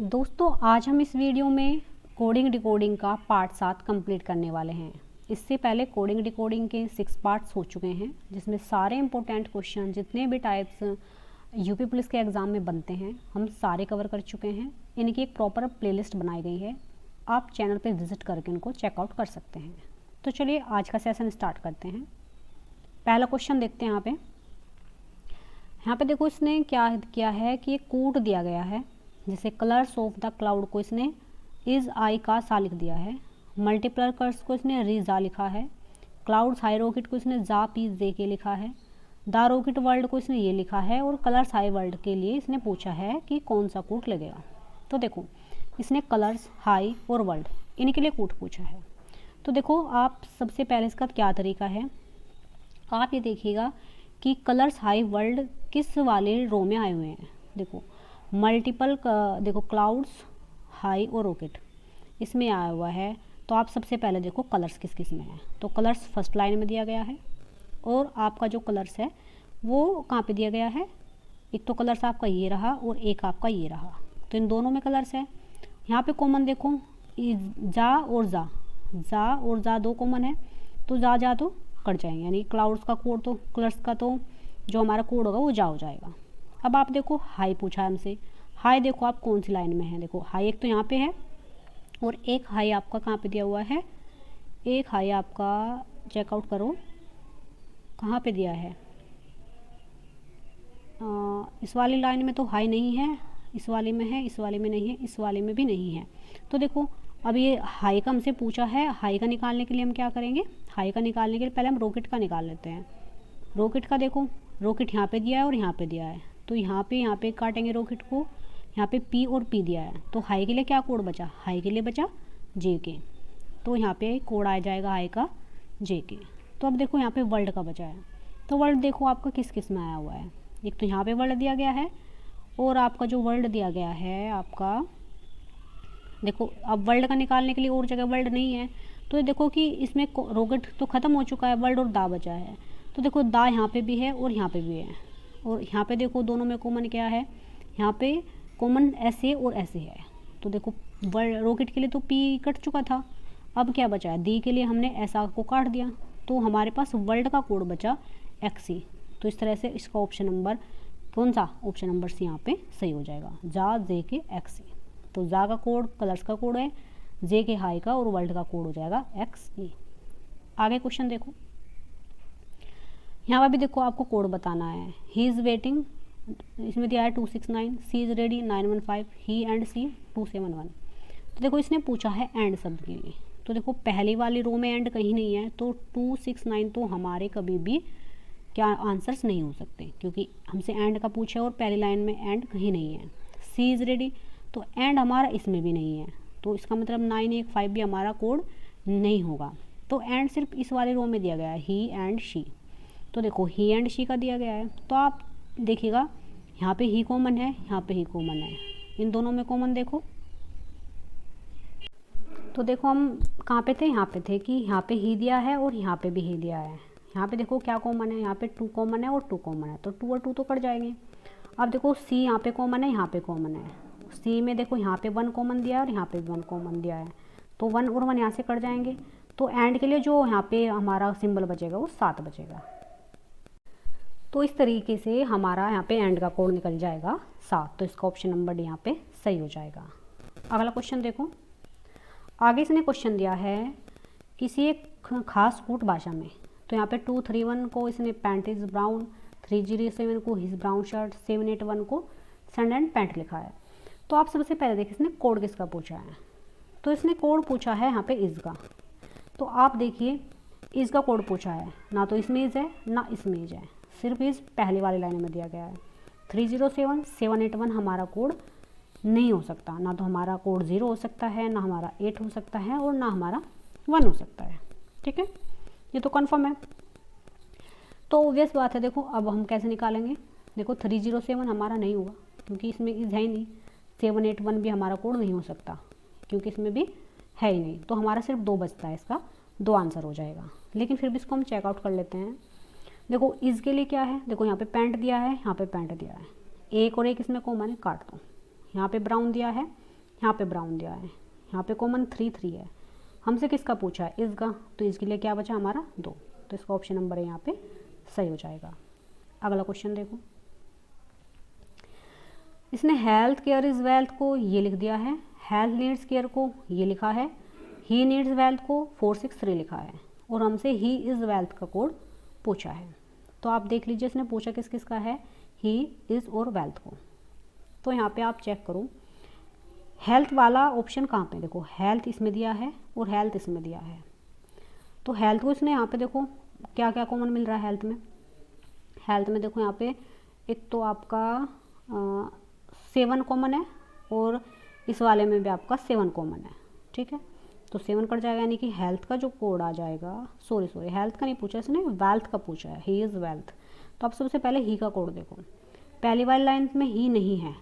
दोस्तों आज हम इस वीडियो में कोडिंग डिकोडिंग का पार्ट 7 कंप्लीट करने वाले हैं। इससे पहले कोडिंग डिकोडिंग के 6 पार्ट्स हो चुके हैं, जिसमें सारे इंपॉर्टेंट क्वेश्चन जितने भी टाइप्स यूपी पुलिस के एग्ज़ाम में बनते हैं हम सारे कवर कर चुके हैं। इनकी एक प्रॉपर प्लेलिस्ट बनाई गई है, आप चैनल पर विजिट करके इनको चेकआउट कर सकते हैं। तो चलिए आज का सेशन स्टार्ट करते हैं। पहला क्वेश्चन देखते हैं। यहाँ पे देखो इसने क्या किया है कि एक कोड दिया गया है, जैसे कलर्स ऑफ द क्लाउड को इसने इज आई का सा लिख दिया है, मल्टीप्लर कर्स को इसने रीजा लिखा है, क्लाउड्स हाई रॉकेट को इसने जा पी जे के लिखा है, द रॉकेट वर्ल्ड को इसने ये लिखा है, और कलर्स हाई वर्ल्ड के लिए इसने पूछा है कि कौन सा कोड लगेगा। तो देखो इसने कलर्स हाई और वर्ल्ड इनके लिए कोड पूछा है। तो देखो आप सबसे पहले इसका क्या तरीका है, आप ये देखिएगा कि कलर्स हाई वर्ल्ड किस वाले रो में आए हुए हैं। देखो मल्टीपल देखो क्लाउड्स हाई और रॉकेट इसमें आया हुआ है। तो आप सबसे पहले देखो कलर्स किस किस में है। तो कलर्स फर्स्ट लाइन में दिया गया है, और आपका जो कलर्स है वो कहाँ पे दिया गया है। एक तो कलर्स आपका ये रहा और एक आपका ये रहा, तो इन दोनों में कलर्स है। यहाँ पे कॉमन देखो जा और जा दो कॉमन है, तो जा तो कट जाएंगे, यानी क्लाउड्स का कोड तो कलर्स का तो जो हमारा कोड होगा वो जा हो जाएगा। अब आप देखो हाई पूछा है हमसे। हाई देखो आप कौन सी लाइन में है। देखो हाई एक तो यहाँ पे है, और एक हाई आपका कहाँ पे दिया हुआ है। एक हाई आपका चेकआउट करो कहाँ पे दिया है। इस वाली लाइन में तो हाई नहीं है, इस वाले में है, इस वाले में नहीं है, इस वाले में भी नहीं है। तो देखो अब ये हाई का हमसे पूछा है। हाई का निकालने के लिए हम क्या करेंगे, हाई का निकालने के लिए पहले हम रॉकेट का निकाल लेते हैं। रॉकेट का देखो रॉकेट यहाँ पे दिया है और यहाँ पे दिया है, तो यहाँ पे काटेंगे रॉकेट को। यहाँ पे पी और पी दिया है, तो हाई के लिए क्या कोड बचा, हाई के लिए बचा जे के, तो यहाँ पे कोड आ जाएगा हाई का जे के। तो अब देखो यहाँ पे वर्ल्ड का बचा है, तो वर्ल्ड देखो आपका किस किस में आया हुआ है। एक तो यहाँ पे वर्ल्ड दिया गया है, और आपका जो वर्ल्ड दिया गया है आपका देखो अब वर्ल्ड का निकालने के लिए और जगह वर्ल्ड नहीं है, तो ये देखो कि इसमें रॉकेट तो ख़त्म हो चुका है, वर्ल्ड और दा बचा है। तो देखो दा यहाँ पे भी है और यहाँ पे भी है, और यहाँ पे देखो दोनों में कॉमन क्या है, यहाँ पे कॉमन ऐसे और ऐसे है। तो देखो रॉकेट के लिए तो पी कट चुका था, अब क्या बचा है, दी के लिए हमने ऐसा को काट दिया, तो हमारे पास वर्ल्ड का कोड बचा एक्सी। तो इस तरह से इसका ऑप्शन नंबर कौन सा, ऑप्शन नंबर सी यहाँ पे सही हो जाएगा, जा जे के एक्सी। तो जा का कोड कलर्स का कोड है, जे के हाई का, और वर्ल्ड का कोड हो जाएगा एक्स ई। आगे क्वेश्चन देखो, यहाँ पर भी देखो आपको कोड बताना है। ही इज़ वेटिंग इसमें दिया है 269, सी इज़ रेडी 915, ही एंड सी 271। तो देखो इसने पूछा है एंड शब्द के लिए। तो देखो पहली वाली रो में एंड कहीं नहीं है, तो 269 तो हमारे कभी भी क्या आंसर्स नहीं हो सकते, क्योंकि हमसे एंड का पूछा है और पहली लाइन में एंड कहीं नहीं है। सी इज़ रेडी तो एंड हमारा इसमें भी नहीं है, तो इसका मतलब 915 भी हमारा कोड नहीं होगा। तो एंड सिर्फ इस वाले रो में दिया गया है, ही एंड शी। तो देखो ही एंड शी का दिया गया है, तो आप देखिएगा यहाँ पे ही कॉमन है, यहाँ पे ही कॉमन है, इन दोनों में कॉमन देखो। तो देखो हम कहाँ पे थे, यहाँ पे थे कि यहाँ पे ही दिया है और यहाँ पे भी ही दिया है। यहाँ पे देखो क्या कॉमन है, यहाँ पे 2 कॉमन है और 2 कॉमन है, तो 2 और 2 तो कट जाएंगे। अब देखो सी यहाँ पे कॉमन है, यहाँ पे कॉमन है। सी में देखो यहाँ पे 1 कॉमन दिया है और यहाँ पे 1 कॉमन दिया है, तो 1 और 1 यहाँ से कट जाएंगे। तो एंड के लिए जो यहाँ पे हमारा सिंबल बचेगा वो 7 बचेगा। तो इस तरीके से हमारा यहाँ पे एंड का कोड निकल जाएगा 7, तो इसका ऑप्शन नंबर डी यहाँ पे सही हो जाएगा। अगला क्वेश्चन देखो, आगे इसने क्वेश्चन दिया है किसी एक खास कूट भाषा में। तो यहाँ पे 231 को इसने पैंट इज़ ब्राउन, 307 को हिज ब्राउन शर्ट, 781 को सैंड एंड पैंट लिखा है। तो आप सबसे पहले देखिए इसने कोड किसका पूछा है। तो इसने कोड पूछा है यहाँ पे इज़ का। तो आप देखिए इज़ का कोड पूछा है, ना तो इसमें इज़ है ना इसमें इज़ है, सिर्फ इस पहले वाली लाइन में दिया गया है। 307 781 हमारा कोड नहीं हो सकता, ना तो हमारा कोड 0 हो सकता है, ना हमारा 8 हो सकता है, और ना हमारा 1 हो सकता है। ठीक है, ये तो कन्फर्म है। तो ऑब्वियस बात है, देखो अब हम कैसे निकालेंगे। देखो 307 हमारा नहीं होगा क्योंकि इसमें इज़ है ही नहीं, 781 भी हमारा कोड नहीं हो सकता क्योंकि इसमें भी है ही नहीं, तो हमारा सिर्फ 2 बचता है, इसका 2 आंसर हो जाएगा। लेकिन फिर भी इसको हम चेकआउट कर लेते हैं। देखो इज़ के लिए क्या है, देखो यहाँ पे पैंट दिया है, यहाँ पे पैंट दिया है, एक और एक इसमें कॉमन है, काट दो। यहाँ पे ब्राउन दिया है, यहाँ पे ब्राउन दिया है, यहाँ पे कॉमन 3 है। हमसे किसका पूछा है, इसका, तो इसके लिए क्या बचा हमारा 2, तो इसका ऑप्शन नंबर है यहाँ पे सही हो जाएगा। अगला क्वेश्चन देखो, इसने हेल्थ केयर इज़ वेल्थ को ये लिख दिया है, हेल्थ नीड्स केयर को ये लिखा है, ही नीड्स वेल्थ को 463 लिखा है, और हमसे ही इज़ वेल्थ का कोड पूछा है। तो आप देख लीजिए इसने पूछा किस किस का है, ही इज़ और वेल्थ को। तो यहाँ पे आप चेक करो हेल्थ वाला ऑप्शन कहाँ पे, देखो हेल्थ इसमें दिया है और हेल्थ इसमें दिया है। तो हेल्थ को इसने यहाँ पे देखो क्या क्या कॉमन मिल रहा है हेल्थ में। हेल्थ में देखो यहाँ पे एक तो आपका 7 कॉमन है, और इस वाले में भी आपका 7 कॉमन है, ठीक है। तो 7 कट जाएगा, यानी कि हेल्थ का जो कोड आ जाएगा, सॉरी हेल्थ का नहीं पूछा इसने, वेल्थ का पूछा है, ही इज़ वेल्थ। तो आप सबसे पहले ही का कोड देखो, पहली वाली लाइन में ही नहीं है,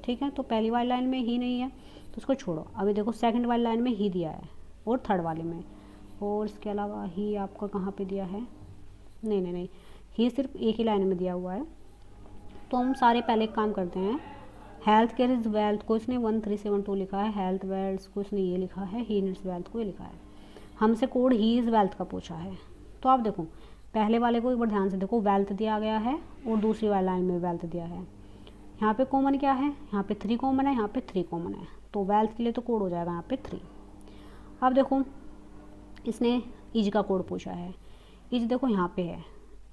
ठीक है, तो पहली वाली लाइन में ही नहीं है तो उसको छोड़ो। अभी देखो सेकंड वाली लाइन में ही दिया है और थर्ड वाले में, और इसके अलावा ही आपका कहाँ पे दिया है, नहीं, ही सिर्फ एक ही लाइन में दिया हुआ है। तो हम सारे पहले एक काम करते हैं, हेल्थ केयर इज़ वेल्थ को इसने 1372 लिखा है, हेल्थ वेल्थ को इसने ये लिखा है, ही नीड्स वेल्थ को ये लिखा है। हमसे कोड ही इज़ वेल्थ का पूछा है। तो आप देखो पहले वाले को एक बार ध्यान से देखो, वेल्थ दिया गया है और दूसरी वाली लाइन में वेल्थ दिया है। यहाँ पे कॉमन क्या है, यहाँ पे 3 कॉमन है, यहाँ पे 3 कॉमन है, तो वेल्थ के लिए तो कोड हो जाएगा यहाँ पे 3। अब देखो इसने इज का कोड पूछा है, इज देखो यहाँ पे है,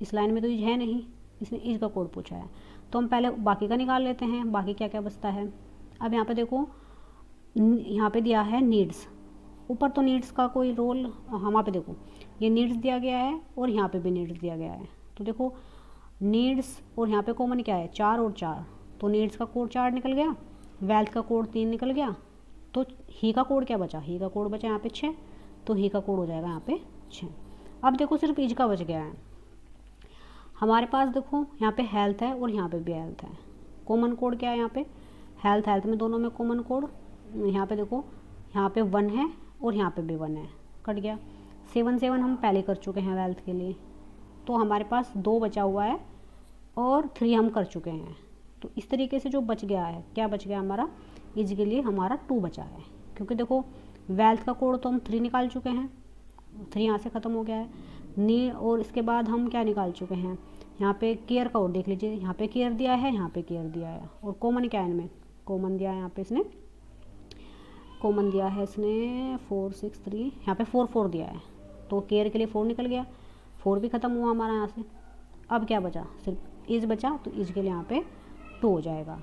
इस लाइन में तो इज है नहीं, इसने इज का कोड पूछा है। तो हम पहले बाकी का निकाल लेते हैं, बाकी क्या क्या बचता है। अब यहाँ पे देखो यहाँ पे दिया है नीड्स, ऊपर तो नीड्स का कोई रोल, यहाँ पे देखो ये नीड्स दिया गया है और यहाँ पे भी नीड्स दिया गया है। तो देखो नीड्स और यहाँ पे कॉमन क्या है, 4 और 4, तो नीड्स का कोड 4 निकल गया, वेल्थ का कोड 3 निकल गया, तो ही का कोड क्या बचा, ही का कोड बचा यहाँ पे 6, तो ही का कोड हो जाएगा यहाँ पे 6। अब देखो सिर्फ इज का बच गया है हमारे पास, देखो यहाँ पे हेल्थ है और यहाँ पे भी हेल्थ है, कॉमन कोड क्या है यहाँ पे, हेल्थ में दोनों में कॉमन कोड, यहाँ पे देखो यहाँ पे 1 है और यहाँ पे भी 1 है, कट गया। 7 हम पहले कर चुके हैं वेल्थ के लिए, तो हमारे पास 2 बचा हुआ है और 3 हम कर चुके हैं। तो इस तरीके से जो बच गया है, क्या बच गया हमारा, इज के लिए हमारा 2 बचा है, क्योंकि देखो वेल्थ का कोड तो हम 3 निकाल चुके हैं, 3 यहाँ से ख़त्म हो गया है नी, और इसके बाद हम क्या निकाल चुके हैं, यहाँ पे केयर का कोड देख लीजिए, यहाँ पे केयर दिया है, यहाँ पे केयर दिया है, और कॉमन क्या है इनमें, कॉमन दिया है यहाँ पे इसने, कॉमन दिया है इसने 463, यहाँ पे 4 दिया है, तो केयर के लिए 4 निकल गया, 4 भी ख़त्म हुआ हमारा यहाँ से। अब क्या बचा, सिर्फ इज बचा, तो इज के लिए यहाँ पे 2 हो जाएगा।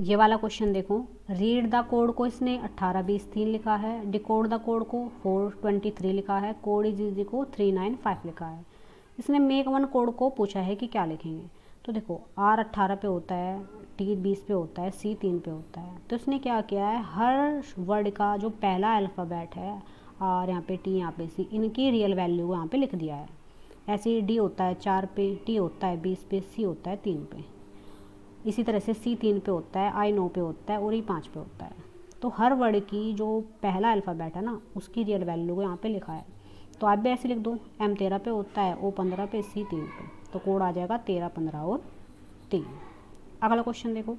ये वाला क्वेश्चन देखो, रीड द कोड को इसने 1823 लिखा है, डिकोड द कोड को 423 लिखा है, कोड इज को 395 लिखा है। इसने मेक 1 कोड को पूछा है कि क्या लिखेंगे। तो देखो R 18 पे होता है, T 20 पे होता है, C 3 पे होता है। तो इसने क्या किया है, हर वर्ड का जो पहला अल्फ़ाबेट है, R यहाँ पे, T यहाँ पे, C, इनकी रियल वैल्यू यहाँ पे लिख दिया है। ऐसे D होता है 4 पे, T होता है 20 पे, C होता है 3 पे, इसी तरह से C 3 पे होता है, I 9 पे होता है और E 5 पे होता है। तो हर वर्ड की जो पहला अल्फ़ाबेट है ना, उसकी रियल वैल्यू को यहाँ पे लिखा है। तो आप भी ऐसे लिख दो, M 13 पे होता है, O 15 पे, C 3 पे, तो कोड आ जाएगा 13, 15 और 3। अगला क्वेश्चन देखो,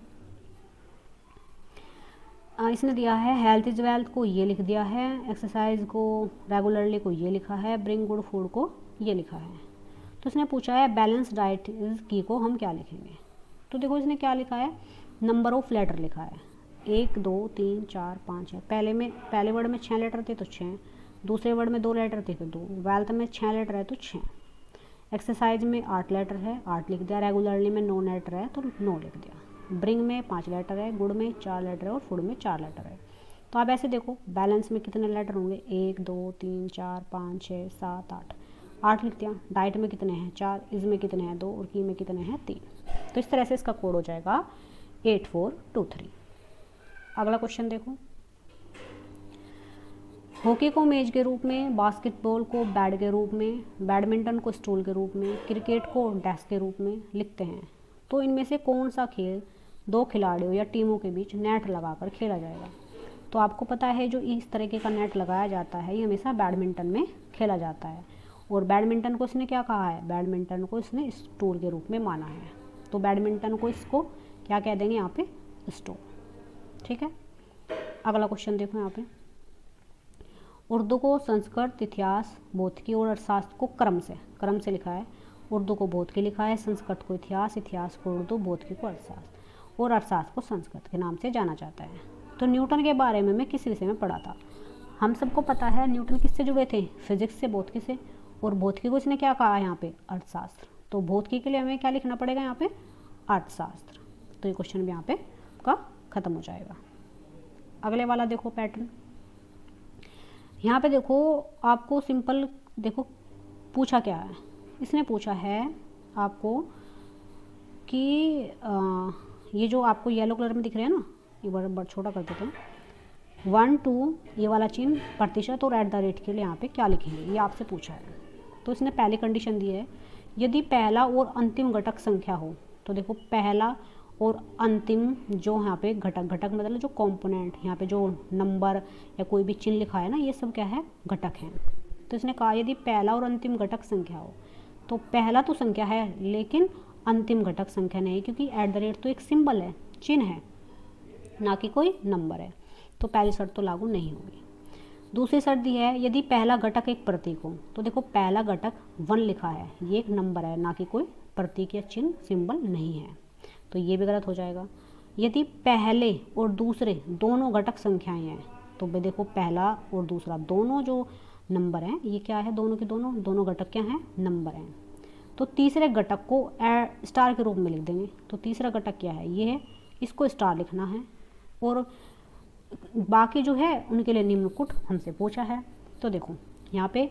इसने दिया है हेल्थ इज वेल्थ को ये लिख दिया है, एक्सरसाइज को रेगुलरली को ये लिखा है, ब्रिंग गुड फूड को ये लिखा है। तो इसने पूछा है बैलेंस डाइट इज की को हम क्या लिखेंगे। तो देखो इसने क्या लिखा है, नंबर ऑफ लेटर लिखा है, 1 2 3 4 5 है। पहले वर्ड में 6 लेटर थे तो 6, दूसरे वर्ड में 2 लेटर थे तो 2, वेल्थ में 6 लेटर है तो 6, एक्सरसाइज में 8 लेटर है 8 लिख दिया, रेगुलरली में 9 लेटर है तो 9 लिख दिया, ब्रिंग में 5 लेटर है, गुड में 4 लेटर है और फूड में 4 लेटर है। तो आप ऐसे देखो बैलेंस में कितने लेटर होंगे, 1 2 3 4 5 6 7 8 लिख दिया। डाइट में कितने हैं 4, इज में कितने हैं 2 और की में कितने हैं 3। तो इस तरह से इसका कोड हो जाएगा 8423। अगला क्वेश्चन देखो, हॉकी को मेज के रूप में, बास्केटबॉल को बैट के रूप में, बैडमिंटन को स्टूल के रूप में, क्रिकेट को डेस्क के रूप में लिखते हैं। तो इनमें से कौन सा खेल 2 खिलाड़ियों या टीमों के बीच नेट लगाकर खेला जाएगा। तो आपको पता है जो इस तरीके का नेट लगाया जाता है ये हमेशा बैडमिंटन में खेला जाता है, और बैडमिंटन को इसने क्या कहा है, बैडमिंटन को इसने स्टूल के रूप में माना है। तो बैडमिंटन को इसको क्या कह देंगे यहाँ पे, स्टूल, ठीक है। अगला क्वेश्चन देखो यहाँ पे, उर्दू को संस्कृत, इतिहास, भौतिकी और अर्थशास्त्र को क्रम से लिखा है। उर्दू को भौतिकी लिखा है, संस्कृत को इतिहास, इतिहास को उर्दू, भौतिकी को अर्थशास्त्र और अर्थशास्त्र को संस्कृत के नाम से जाना जाता है। तो न्यूटन के बारे में मैं किस विषय में पढ़ा था? हम सबको पता है न्यूटन किससे जुड़े थे? फिजिक्स से, भौतिकी से। और भौतिकी को इसने क्या कहा यहाँ पे? अर्थशास्त्र। तो भौतिकी के लिए हमें क्या लिखना पड़ेगा यहाँ पे? अर्थशास्त्र। तो ये क्वेश्चन भी यहाँ पे का खत्म हो जाएगा। अगले वाला देखो पैटर्न, यहाँ पे देखो आपको सिंपल देखो पूछा क्या है। इसने पूछा है आपको कि ये जो आपको येलो कलर में दिख रहे हैं ना, ये बड़ा छोटा कर देते हैं, 1 2 ये वाला चिन्ह प्रतिशत और एट द रेट के लिए यहाँ पे क्या लिखेंगे, ये आपसे पूछा है। तो इसने पहली कंडीशन दी है, यदि पहला और अंतिम घटक संख्या हो। तो देखो पहला और अंतिम जो यहाँ पे घटक मतलब जो कंपोनेंट, यहाँ पे जो नंबर या कोई भी चिन्ह लिखा है ना, ये सब क्या है? घटक हैं। तो इसने कहा यदि पहला और अंतिम घटक संख्या हो। तो पहला तो संख्या है लेकिन अंतिम घटक संख्या नहीं, क्योंकि एट द रेट तो एक सिंबल है, चिन्ह है, ना कि कोई नंबर है। तो पहली शर्त तो लागू नहीं होगी। दूसरी शर्त दी है, यदि पहला घटक एक प्रतीक हो। तो देखो पहला घटक 1 लिखा है, ये एक नंबर है, ना कि कोई प्रतीक या चिन्ह सिंबल नहीं है। तो ये भी गलत हो जाएगा। यदि पहले और दूसरे दोनों घटक संख्याएं हैं, तो भाई देखो पहला और दूसरा दोनों जो नंबर हैं, ये क्या है? दोनों के दोनों घटक क्या हैं? नंबर हैं। तो तीसरे घटक को स्टार के रूप में लिख देंगे। तो तीसरा घटक क्या है? ये है, इसको स्टार लिखना है। और बाकी जो है उनके लिए निम्न कूट हमसे पूछा है। तो देखो यहाँ पे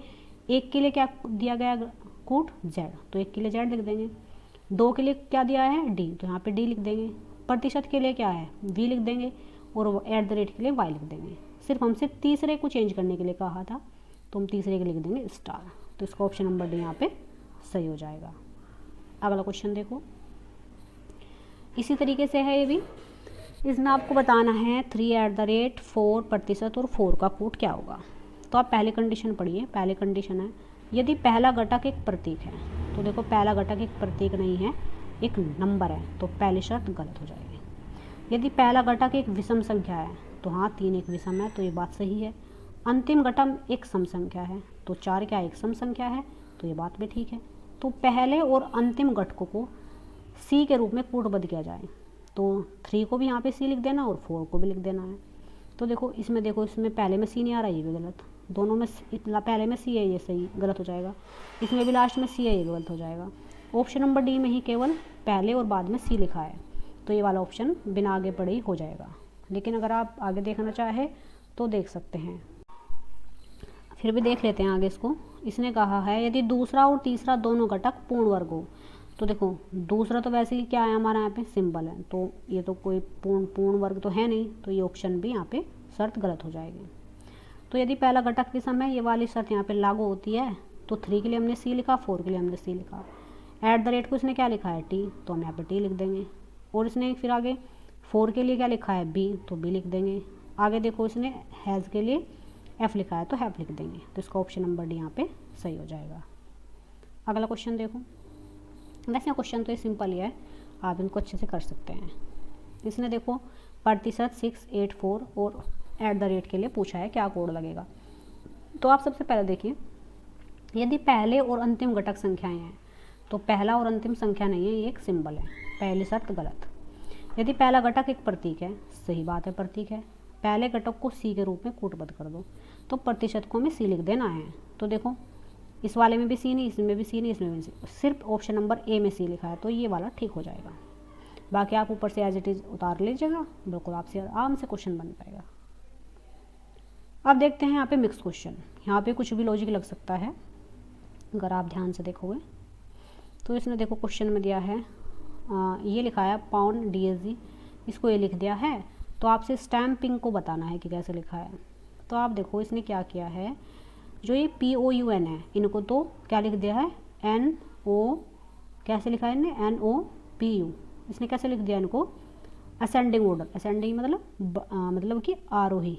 एक के लिए क्या दिया गया? कूट Z, तो एक के लिए Z लिख देंगे। 2 के लिए क्या दिया है? D, तो यहाँ पे D लिख देंगे। प्रतिशत के लिए क्या है? V लिख देंगे। और एट द रेट के लिए Y लिख देंगे। सिर्फ हमसे तीसरे को चेंज करने के लिए कहा था, तो हम तीसरे के लिख देंगे स्टार। तो इसका ऑप्शन नंबर D यहाँ पे सही हो जाएगा। अगला क्वेश्चन देखो, इसी तरीके से है ये भी। इसमें आपको बताना है 3 एट द रेट 4 प्रतिशत और 4 का कूट क्या होगा। तो आप पहली कंडीशन पढ़िए। पहली कंडीशन है, यदि पहला घटक एक प्रतीक है। तो देखो पहला घटक एक प्रतीक नहीं है, एक नंबर है, तो पहली शर्त गलत हो जाएगी। यदि पहला घटक एक विषम संख्या है, तो हाँ 3 एक विषम है, तो ये बात सही है। अंतिम घटक एक सम संख्या है, तो 4 क्या एक सम संख्या है, तो ये बात भी ठीक है। तो पहले और अंतिम घटकों को C के रूप में कूटबद्ध किया जाए। तो 3 को भी यहाँ पे C लिख देना और 4 को भी लिख देना है। तो देखो इसमें पहले में C नहीं आ रहा, ये भी गलत। दोनों में पहले में C है, ये सही, गलत हो जाएगा। इसमें भी लास्ट में C है, ये गलत हो जाएगा। ऑप्शन नंबर D में ही केवल पहले और बाद में C लिखा है, तो ये वाला ऑप्शन बिना आगे पढ़े ही हो जाएगा। लेकिन अगर आप आगे देखना चाहे तो देख सकते हैं। फिर भी देख लेते हैं आगे इसको। इसने कहा है यदि दूसरा और तीसरा दोनों घटक पूर्ण वर्ग हो। तो देखो दूसरा तो वैसे ही क्या है हमारा यहाँ पे सिंबल है, तो ये तो कोई पूर्ण वर्ग तो है नहीं, तो ये ऑप्शन भी यहाँ पे शर्त गलत हो जाएगी। तो यदि पहला घटक विषम है, ये वाली शर्त यहाँ पे लागू होती है। तो 3 के लिए हमने C लिखा, 4 के लिए हमने C लिखा। एट द रेट को इसने क्या लिखा है? T, तो हम यहाँ पे T लिख देंगे। और इसने फिर आगे 4 के लिए क्या लिखा है? B, तो B लिख देंगे। आगे देखो इसने हैज़ के लिए F लिखा है, तो हैव लिख देंगे। तो इसका ऑप्शन नंबर D यहाँ पे सही हो जाएगा। अगला क्वेश्चन देखो। वैसे क्वेश्चन तो ये सिंपल ही है, आप इनको अच्छे से कर सकते हैं। इसने देखो प्रतिशत 684 और एट द रेट के लिए पूछा है क्या कोड लगेगा। तो आप सबसे पहले देखिए, यदि पहले और अंतिम घटक संख्याएं हैं, तो पहला और अंतिम संख्या नहीं है, ये एक सिंबल है, पहली शर्त गलत। यदि पहला घटक एक प्रतीक है, सही बात है, प्रतीक है। पहले घटक को C के रूप में कूटबद्ध कर दो, तो प्रतिशत को हमें C लिख देना है। तो देखो इस वाले में भी C नहीं, इसमें भी C नहीं, इसमें भी C, सिर्फ ऑप्शन नंबर A में C लिखा है, तो ये वाला ठीक हो जाएगा। बाकी आप ऊपर से एज इट इज़ उतार लीजिएगा, बिल्कुल आपसे आराम से क्वेश्चन बन पाएगा। अब देखते हैं यहाँ पे मिक्स क्वेश्चन। यहाँ पे कुछ भी लॉजिक लग सकता है अगर आप ध्यान से देखोगे। तो इसने देखो क्वेश्चन में दिया है ये लिखा है पाउंड DSG, इसको ये लिख दिया है। तो आपसे स्टैम्पिंग को बताना है कि कैसे लिखा है। तो आप देखो इसने क्या किया है, जो ये POUN है, इनको तो क्या लिख दिया है? NO, कैसे लिखा है इन्हें? NOPU। इसने कैसे लिख दिया इनको? Ascending order. असेंडिंग मतलब कि आरोही,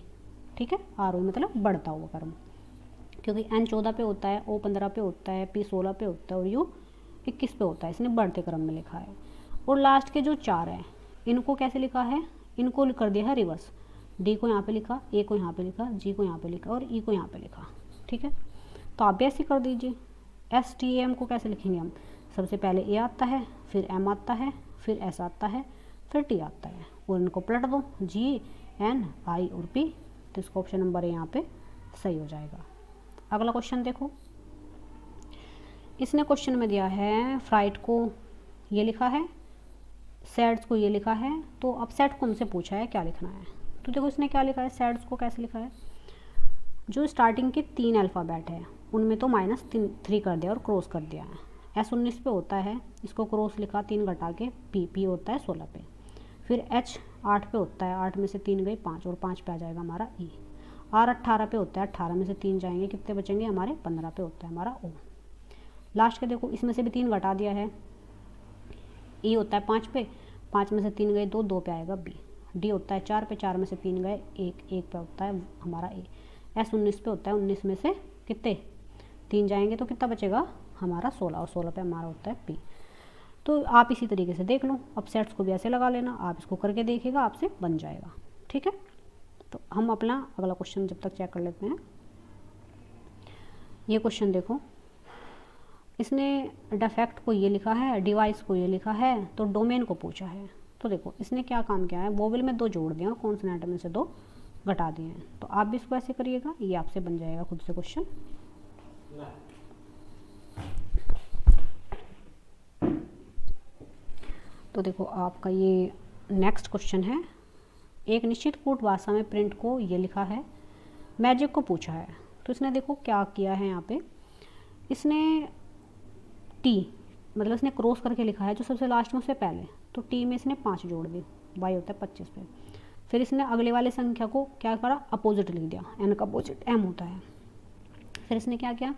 ठीक है, आरोही मतलब बढ़ता हुआ क्रम, क्योंकि N 14 पे होता है, O 15 पे होता है, P 16 पे होता है और U 21 पे होता है। इसने बढ़ते क्रम में लिखा है। और लास्ट के जो 4 हैं, इनको कैसे लिखा है? इनको कर दिया है रिवर्स। डी को यहाँ पे लिखा, ए को यहाँ पे लिखा, जी को यहाँ पे लिखा और ई को यहाँ पे लिखा। ठीक है, तो आप भी ऐसे कर दीजिए। एस टी एम को कैसे लिखेंगे हम, सबसे पहले ए आता है, फिर एम आता है, फिर एस आता है, फिर टी आता है और इनको पलट दो, जी एन आई और पी, तो इसका ऑप्शन नंबर यहाँ पे सही हो जाएगा। अगला क्वेश्चन देखो, इसने क्वेश्चन में दिया है फ्राइट को ये लिखा है, सैड्स को ये लिखा है, तो अब सेट को हमसे पूछा है क्या लिखना है। तो देखो इसने क्या लिखा है, सैड्स को कैसे लिखा है, जो स्टार्टिंग के 3 अल्फ़ाबेट है उनमें तो -3 कर दिया और क्रॉस कर दिया है। एस 19 पे होता है, इसको क्रॉस लिखा, 3 घटा के पी होता है 16 पे। फिर एच 8 पे होता है, 8 में से 3 गई 5 और 5 पे आ जाएगा हमारा ई। आर 18 पे होता है, 18 में से 3 जाएंगे, कितने बचेंगे हमारे 15 पे होता है हमारा ओ। लास्ट के देखो इसमें से भी 3 घटा दिया है, ई होता है 5 पे, 5 में से 3 गए 2, 2 पे आएगा बी। डी होता है 4 पे, 4 में से 3 गए 1, 1 पे होता है हमारा ए। एस 19 पे होता है, 19 में से कितने 3 जाएंगे तो कितना बचेगा हमारा 16 और 16 पे हमारा होता है पी। तो आप इसी तरीके से देख लो, अब सेट्स को भी ऐसे लगा लेना, आप इसको करके देखिएगा आपसे बन जाएगा। ठीक है, तो हम अपना अगला क्वेश्चन जब तक चेक कर लेते हैं। ये क्वेश्चन देखो, इसने डिफेक्ट को ये लिखा है, डिवाइस को ये लिखा है, तो डोमेन को पूछा है। तो देखो इसने क्या काम किया है, वोवेल में 2 जोड़ दिए और कॉन्सोनेंट में से 2 घटा दिए हैं। तो आप भी इसको ऐसे करिएगा, ये आपसे बन जाएगा खुद से क्वेश्चन। तो देखो आपका ये नेक्स्ट क्वेश्चन है, एक निश्चित कूट भाषा में प्रिंट को ये लिखा है, मैजिक को पूछा है। तो इसने देखो क्या किया है, यहाँ पे इसने टी मतलब इसने क्रॉस करके लिखा है जो सबसे लास्ट में उससे पहले, तो टी में इसने 5 जोड़ दी, वाई होता है 25 पे। फिर इसने अगले वाले संख्या को क्या करा, अपोजिट लिख दिया, एन का अपोजिट एम होता है। फिर इसने क्या किया,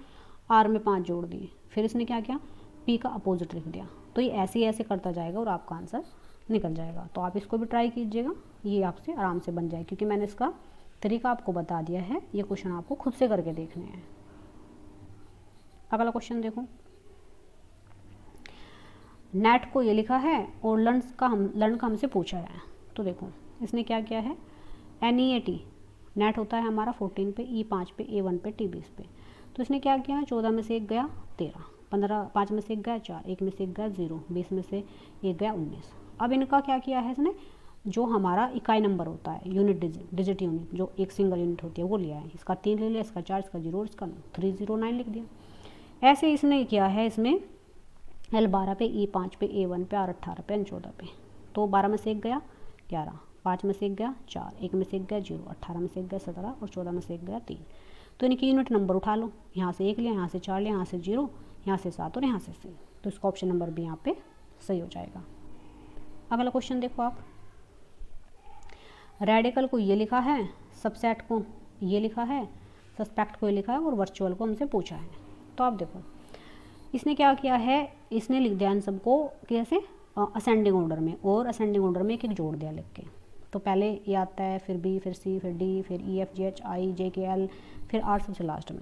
आर में 5 जोड़ दिए। फिर इसने क्या किया, पी का अपोजिट लिख दिया। तो ये ऐसे ही ऐसे करता जाएगा और आपका आंसर निकल जाएगा। तो आप इसको भी ट्राई कीजिएगा, ये आपसे आराम से बन जाए, क्योंकि मैंने इसका तरीका आपको बता दिया है। ये क्वेश्चन आपको खुद से करके देखने हैं। अगला क्वेश्चन देखो, नेट को ये लिखा है और लर्न का हमसे पूछा है। तो देखो इसने क्या किया है, NEAT नेट होता है हमारा 14 पे, E 5 पे, A 1 पे, T 20 पे। तो इसने क्या किया, 14 में से 1 गया 13, 15 5 में से 1 गया 4, 1 में से 1 गया 0, 20 में से 1 गया 19। अब इनका क्या किया है इसने, जो हमारा इकाई नंबर होता है, यूनिट डिजिट यूनिट, जो एक सिंगल यूनिट होती है वो लिया है। इसका 3 ले लिया, इसका 4, इसका 0 और इसका 9, 309 लिख दिया। ऐसे इसने किया है इसमें L 12 पे, E 5 पे, A 1 पे, R 18 पे, N 14 पे। तो 12 में से 1 गया 11, 5 में से 1 गया 4, 1 में से 1 गया 0, 18 में से 1 गया 17 और 14 में से 1 गया 3। तो इनकी यूनिट नंबर उठा लो, यहाँ से 1 लिया, यहाँ से 4 लिया, यहाँ से 0, यहाँ से 7 और यहाँ से 3। तो इसका ऑप्शन नंबर भी यहाँ पे सही हो जाएगा। अगला क्वेश्चन देखो आप, रेडिकल को ये लिखा है, सबसेट को ये लिखा है, सस्पेक्ट को ये लिखा है और वर्चुअल को हमसे पूछा है। तो आप देखो इसने क्या किया है, इसने लिख दिया इन सबको कैसे, असेंडिंग ऑर्डर में, और असेंडिंग ऑर्डर में एक एक जोड़ दिया लिख के। तो पहले ए आता है, फिर बी, फिर सी, फिर डी, फिर ई, एफ, जी, एच, आई, जे, के, एल, फिर आर सबसे लास्ट में।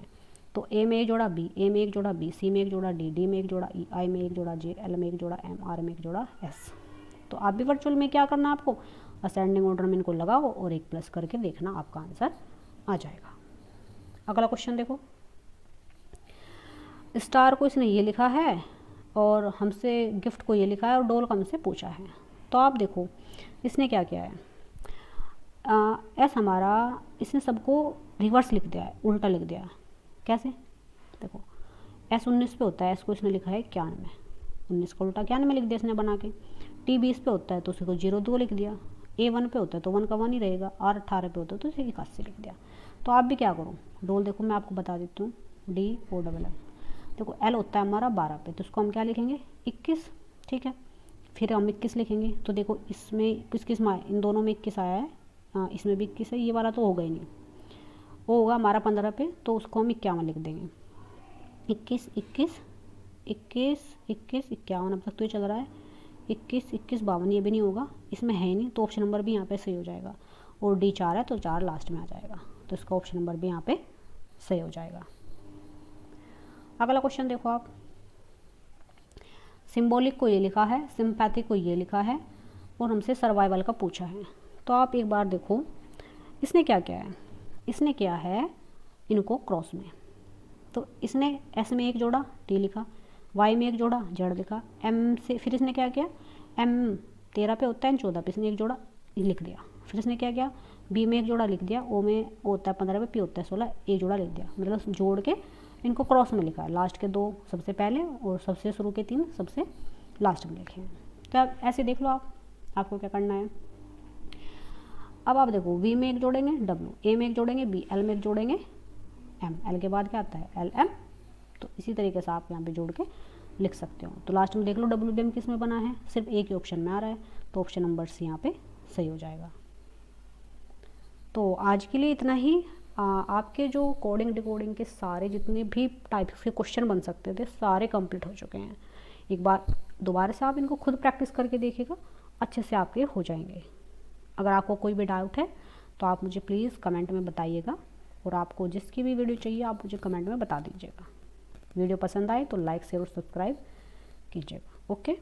तो ए में एक जोड़ा बी, ए में एक जोड़ा बी, सी में एक जोड़ा डी, डी में एक जोड़ा ई, आई में एक जोड़ा जे, एल में एक जोड़ा एम, आर में एक जोड़ा एस। तो आप भी वर्चुअल में क्या करना है आपको, असेंडिंग ऑर्डर में इनको लगाओ और एक प्लस करके देखना, आपका आंसर आ जाएगा। अगला क्वेश्चन देखो, स्टार को इसने ये लिखा है और हमसे गिफ्ट को ये लिखा है और डॉल का हमसे पूछा है। तो आप देखो इसने क्या किया है, एस हमारा इसने सबको रिवर्स लिख दिया है, उल्टा लिख दिया है। कैसे, देखो एस 19 पे होता है, एस को इसने लिखा है 91, 19 को उल्टा 91 लिख दिया इसने बना के। टी 20 पे होता है तो उसको 02 लिख दिया। A 1 पे होता है तो 1 का 1 ही रहेगा। R 18 पे होता है तो इसे 81 लिख दिया। तो आप भी क्या करो, डोल देखो मैं आपको बता देती हूँ, DOLL। देखो L होता है हमारा 12 पे, तो इसको हम क्या लिखेंगे 21, ठीक है। फिर हम 21 लिखेंगे, तो देखो इसमें 21 में इन दोनों में 21 आया है, इसमें भी 21 है, ये वाला तो होगा ही नहीं, वो होगा हमारा 15 पे, तो उसको हम 51 लिख देंगे। 21 21 21 21 51 अब तक तो ये चल रहा है, 21 21 52 ये भी नहीं होगा, इसमें है ही नहीं, तो ऑप्शन नंबर भी यहाँ पे सही हो जाएगा। और D 4 है तो 4 लास्ट में आ जाएगा, तो इसका ऑप्शन नंबर भी यहाँ पे सही हो जाएगा। अगला क्वेश्चन देखो आप, सिंबॉलिक को ये लिखा है, सिंपैथिक को ये लिखा है और हमसे सर्वाइवल का पूछा है। तो आप एक बार देखो इसने क्या किया है, इसने किया है इनको क्रॉस में, तो इसने एस में एक जोड़ा टी लिखा, वाई में एक जोड़ा जेड लिखा, एम से फिर इसने क्या किया, एम 13 पे होता है 14 पे इसने एक जोड़ा लिख दिया, फिर इसने क्या किया, बी में एक जोड़ा लिख दिया, ओ में होता है 15 पे, पी होता है 16, एक जोड़ा लिख दिया, मतलब जोड़ के इनको क्रॉस में लिखा है, लास्ट के 2 सबसे पहले और सबसे शुरू के 3 सबसे लास्ट में लिखे हैं। तो आप ऐसे देख लो, आपको क्या करना है। अब आप देखो वी में एक जोड़ेंगे डब्ल्यू, ए में एक जोड़ेंगे बी, एल में एक जोड़ेंगे एम, एल के बाद क्या आता है एल एम, तो इसी तरीके से आप यहाँ पे जोड़ के लिख सकते हो। तो लास्ट में देख लो डब्ल्यू बी एम किस में बना है, सिर्फ एक ही ऑप्शन में आ रहा है, तो ऑप्शन नंबर सी यहाँ पे सही हो जाएगा। तो आज के लिए इतना ही। आपके जो कोडिंग डिकोडिंग के सारे जितने भी टाइप्स के क्वेश्चन बन सकते थे सारे कंप्लीट हो चुके हैं। एक बार दोबारा से आप इनको खुद प्रैक्टिस करके देखिएगा, अच्छे से आपके हो जाएंगे। अगर आपको कोई भी डाउट है तो आप मुझे प्लीज़ कमेंट में बताइएगा, और आपको जिसकी भी वीडियो चाहिए आप मुझे कमेंट में बता दीजिएगा। वीडियो पसंद आए तो लाइक शेयर और सब्सक्राइब कीजिएगा। ओके।